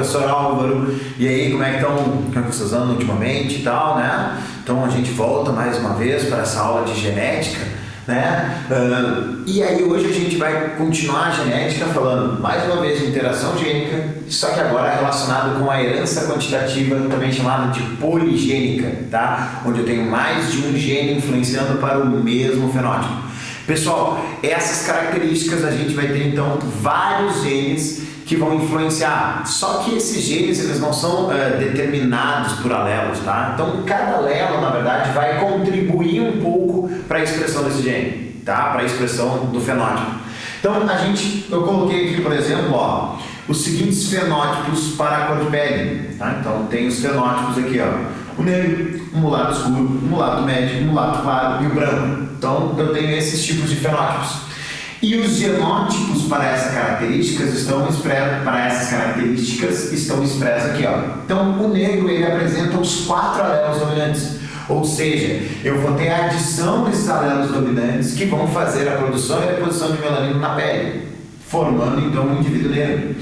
professor Álvaro, e aí, como é que vocês andam ultimamente e tal, né? Então a gente volta mais uma vez para essa aula de genética, né? E aí hoje a gente vai continuar a genética falando mais uma vez de interação gênica, só que agora relacionado com a herança quantitativa, também chamada de poligênica, tá? Onde eu tenho mais de um gene influenciando para o mesmo fenótipo. Pessoal, essas características a gente vai ter então vários genes que vão influenciar, só que esses genes eles não são determinados por alelos, tá? Então cada alelo na verdade vai contribuir um pouco para a expressão desse gene, tá? Para a expressão do fenótipo. Então eu coloquei aqui, por exemplo, ó, os seguintes fenótipos para a cor de pele, tá? Então tem os fenótipos aqui, ó. O negro, o mulato escuro, o mulato médio, o mulato claro e o branco. Então eu tenho esses tipos de fenótipos. E os genótipos para essas características estão expressos aqui, ó. Então o negro ele apresenta os 4 alelos dominantes. Ou seja, eu vou ter a adição desses alelos dominantes que vão fazer a produção e a deposição de melanina na pele, formando então um indivíduo negro.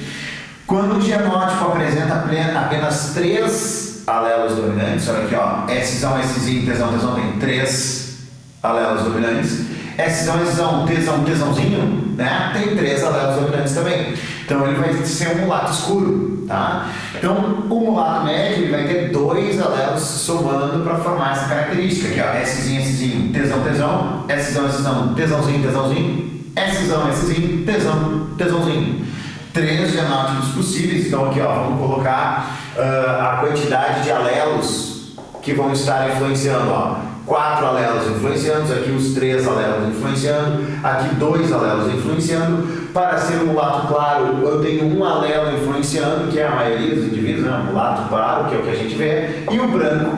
Quando o genótipo apresenta apenas 3 alelos dominantes, olha aqui, ó, Szão, Sz, Tzão, Tzão tem 3 alelos dominantes. Szão, Tzão, Tzãozinho, né, tem 3 alelos dominantes também. Então ele vai ser um mulato escuro, tá? Então o mulato médio ele vai ter 2 alelos somando para formar essa característica aqui, ó, Szinho, Szinho, Tzão, Tzão, Szão, Szão, Tzãozinho, Tzãozinho, Szão, Szinho, Tzão, Tzãozinho. 3 genótipos possíveis, então aqui, ó, vamos colocar a quantidade de alelos que vão estar influenciando, ó. 4 alelos influenciando, aqui os 3 alelos influenciando, aqui 2 alelos influenciando. Para ser um mulato claro, eu tenho um alelo influenciando, que é a maioria dos indivíduos, né? Mulato claro, que é o que a gente vê, e o branco,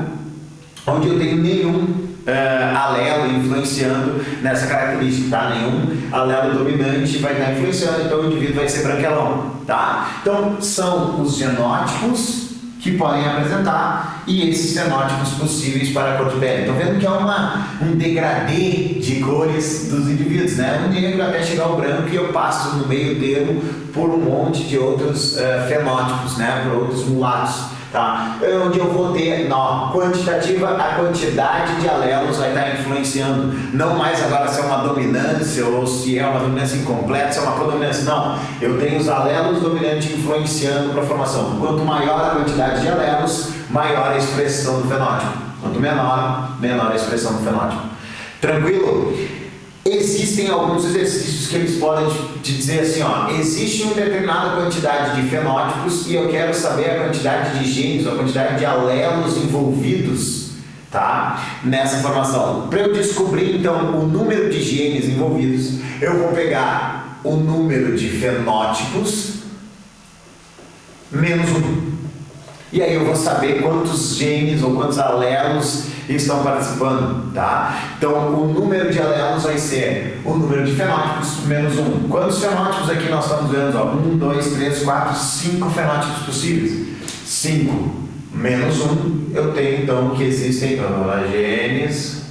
onde eu tenho nenhum alelo influenciando nessa característica, tá? Nenhum alelo dominante vai estar influenciando, então o indivíduo vai ser branquelão, tá? Então são os genótipos que podem apresentar e esses fenótipos possíveis para a cor de pele. Estão vendo que é um degradê de cores dos indivíduos, né? O negro até chegar ao branco e eu passo no meio termo por um monte de outros fenótipos, né? Por outros mulatos, tá? Onde eu vou ter, quantitativa, a quantidade de alelos vai estar influenciando, não mais agora se é uma dominância ou se é uma dominância incompleta, se é uma codominância, não. Eu tenho os alelos dominantes influenciando para a formação. Quanto maior a quantidade de alelos, maior a expressão do fenótipo. Quanto menor, menor a expressão do fenótipo. Tranquilo? Existem alguns exercícios que eles podem te dizer assim, ó, existe uma determinada quantidade de fenótipos e eu quero saber a quantidade de genes, a quantidade de alelos envolvidos, tá? Nessa formação. Para eu descobrir então o número de genes envolvidos, eu vou pegar o número de fenótipos menos 1. E aí eu vou saber quantos genes ou quantos alelos estão participando, tá? Então o número de alelos vai ser o número de fenótipos menos 1. Quantos fenótipos aqui nós estamos vendo? 1, 2, 3, 4, 5 fenótipos possíveis. 5 menos 1, eu tenho então que existem genes.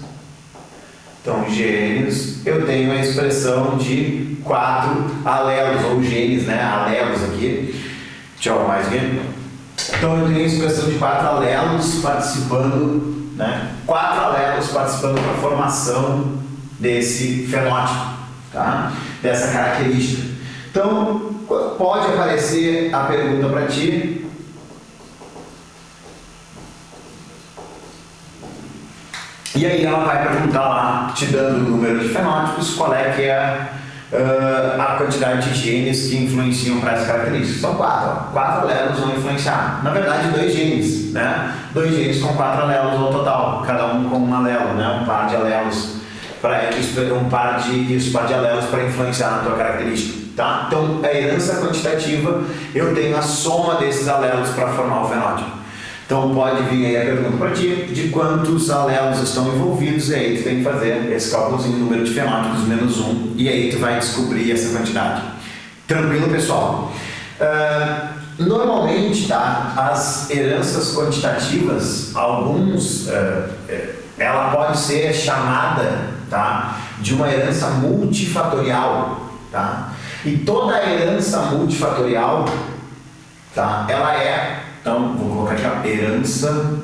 Então genes, eu tenho a expressão de 4 alelos, ou genes, né? Alelos aqui. Deixa eu arrumar isso aqui. Então eu tenho a expressão de 4 alelos participando, né? 4 alelos participando da formação desse fenótipo, tá? Dessa característica. Então pode aparecer a pergunta para ti. E aí ela vai perguntar lá, te dando o número de fenótipos, qual é que é a quantidade de genes que influenciam para essa característica. São 4 alelos vão influenciar. Na verdade, 2 genes, né? 2 genes com 4 alelos no total, cada um com um alelo, né? Um par de alelos par de alelos para influenciar na tua característica, tá? Então, a herança quantitativa, eu tenho a soma desses alelos para formar o fenótipo. Então pode vir aí a pergunta para ti de quantos alelos estão envolvidos, e aí tu tem que fazer esse cálculozinho, número de fenótipos menos 1, e aí tu vai descobrir essa quantidade. Tranquilo, pessoal? Normalmente, tá, as heranças quantitativas, ela pode ser chamada, tá, de uma herança multifatorial, tá? E toda a herança multifatorial tá? Ela é, então, vou colocar aqui, ó, herança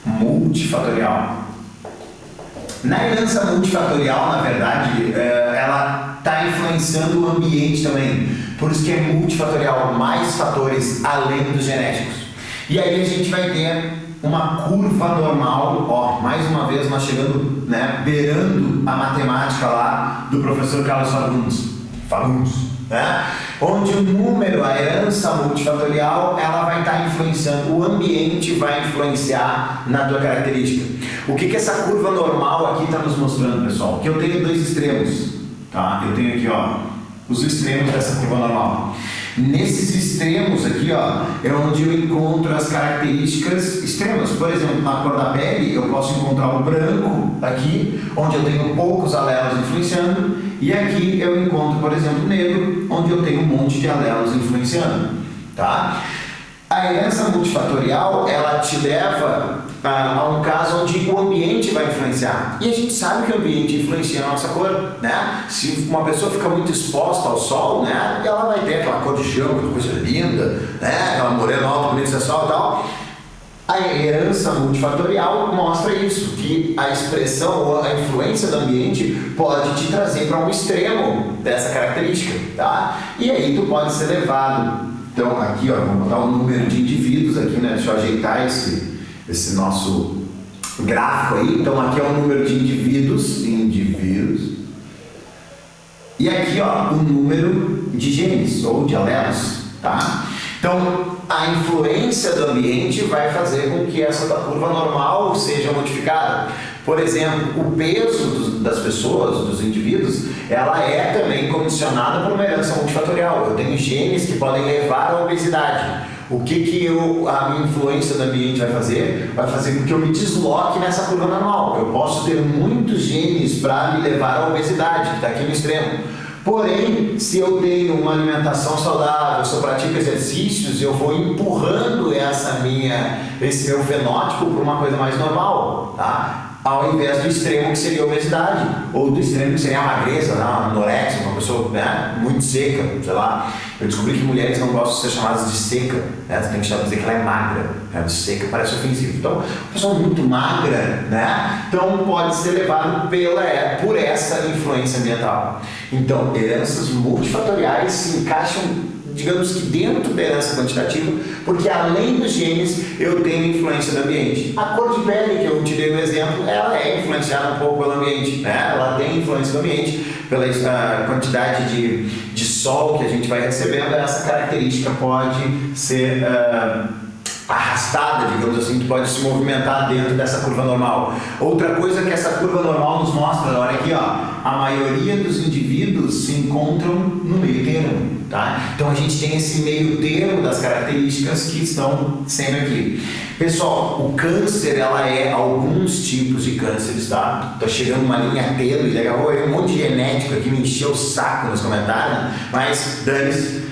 multifatorial. Na herança multifatorial, na verdade, ela está influenciando o ambiente também. Por isso que é multifatorial, mais fatores além dos genéticos. E aí a gente vai ter uma curva normal, ó, mais uma vez nós chegando, né, beirando a matemática lá do professor Carlos Fagundes, né? Onde o número, a herança multifatorial, ela vai estar influenciando, o ambiente vai influenciar na tua característica. O que essa curva normal aqui está nos mostrando, pessoal? Que eu tenho dois extremos, tá? Eu tenho aqui, ó, os extremos dessa curva normal. Nesses extremos aqui, ó, é onde eu encontro as características extremas. Por exemplo, na cor da pele, eu posso encontrar o branco aqui, onde eu tenho poucos alelos influenciando, e aqui eu encontro, por exemplo, o negro, onde eu tenho um monte de alelos influenciando, tá? A herança multifatorial, ela te leva a um caso onde o ambiente vai influenciar. E a gente sabe que o ambiente influencia a nossa cor, né? Se uma pessoa fica muito exposta ao sol, né, ela vai ter aquela cor de gel, aquela coisa linda, né? Aquela morena alta, bonita, sensual e tal. A herança multifatorial mostra isso, que a expressão ou a influência do ambiente pode te trazer para um extremo dessa característica, tá? E aí tu pode ser levado. Então aqui, ó, vamos botar o número de indivíduos aqui, né? Deixa eu ajeitar esse nosso gráfico aí. Então aqui é o número de indivíduos. E aqui, ó, o número de genes ou de alelos, tá? Então a influência do ambiente vai fazer com que essa curva normal seja modificada. Por exemplo, o peso das pessoas, dos indivíduos, ela é também condicionada por uma herança multifatorial. Eu tenho genes que podem levar à obesidade. O que a minha influência do ambiente vai fazer? Vai fazer com que eu me desloque nessa curva normal. Eu posso ter muitos genes para me levar à obesidade, que está aqui no extremo. Porém, se eu tenho uma alimentação saudável, se eu pratico exercícios, eu vou empurrando esse meu fenótipo para uma coisa mais normal, tá? Ao invés do extremo que seria a obesidade, ou do extremo que seria a magreza, né? Uma anorexia, uma pessoa, né, muito seca, sei lá. Eu descobri que mulheres não gostam de ser chamadas de seca, né? Você tem que dizer que ela é magra, né? Seca parece ofensivo. Então, uma pessoa muito magra, né? Então pode ser levado por essa influência ambiental. Então, heranças multifatoriais se encaixam, digamos que dentro da herança quantitativa, porque além dos genes eu tenho influência do ambiente. A cor de pele que eu te dei no exemplo, ela é influenciada um pouco pelo ambiente, né? Ela tem influência do ambiente pela quantidade de sol que a gente vai recebendo. Essa característica pode ser arrastada, digamos assim, que pode se movimentar dentro dessa curva normal. Outra coisa que essa curva normal nos mostra, olha aqui, ó, a maioria dos indivíduos se encontram no meio termo, tá? Então a gente tem esse meio termo das características que estão sempre aqui. Pessoal, o câncer, ela é alguns tipos de cânceres, tá? Tá chegando uma linha tênue, legal, um monte de genético aqui me encheu o saco nos comentários, né? Mas dane-se.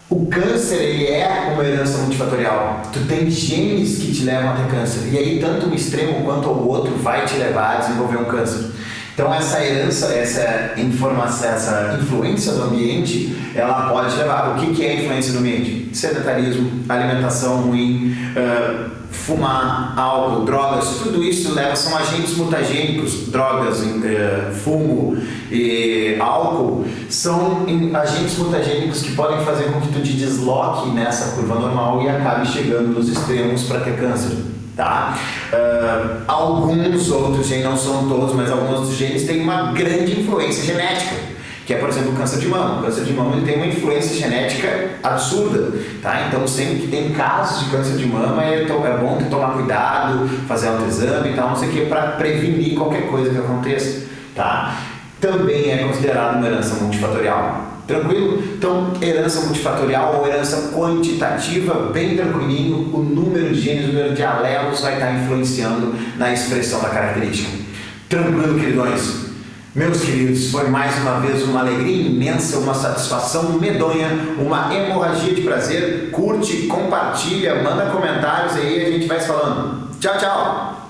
O câncer, ele é uma herança multifatorial. Tu tem genes que te levam a ter câncer. E aí, tanto um extremo quanto o outro vai te levar a desenvolver um câncer. Então, essa herança, essa influência do ambiente, ela pode te levar. O que é a influência do ambiente? Sedentarismo, alimentação ruim, fumar, álcool, drogas, tudo isso são agentes mutagênicos. Drogas, fumo e álcool são agentes mutagênicos que podem fazer com que tu te desloque nessa curva normal e acabe chegando nos extremos para ter câncer, tá? Alguns outros genes, não são todos, mas alguns outros genes têm uma grande influência genética, que é, por exemplo, o câncer de mama. O câncer de mama, ele tem uma influência genética absurda, tá? Então, sempre que tem casos de câncer de mama, é bom ter tomar cuidado, fazer autoexame e tal, não sei o que, para prevenir qualquer coisa que aconteça, tá? Também é considerado uma herança multifatorial. Tranquilo? Então, herança multifatorial ou herança quantitativa, bem tranquilinho, o número de genes, o número de alelos vai estar influenciando na expressão da característica. Tranquilo, queridões? Meus queridos, foi mais uma vez uma alegria imensa, uma satisfação medonha, uma hemorragia de prazer. Curte, compartilha, manda comentários aí, a gente vai se falando. Tchau, tchau!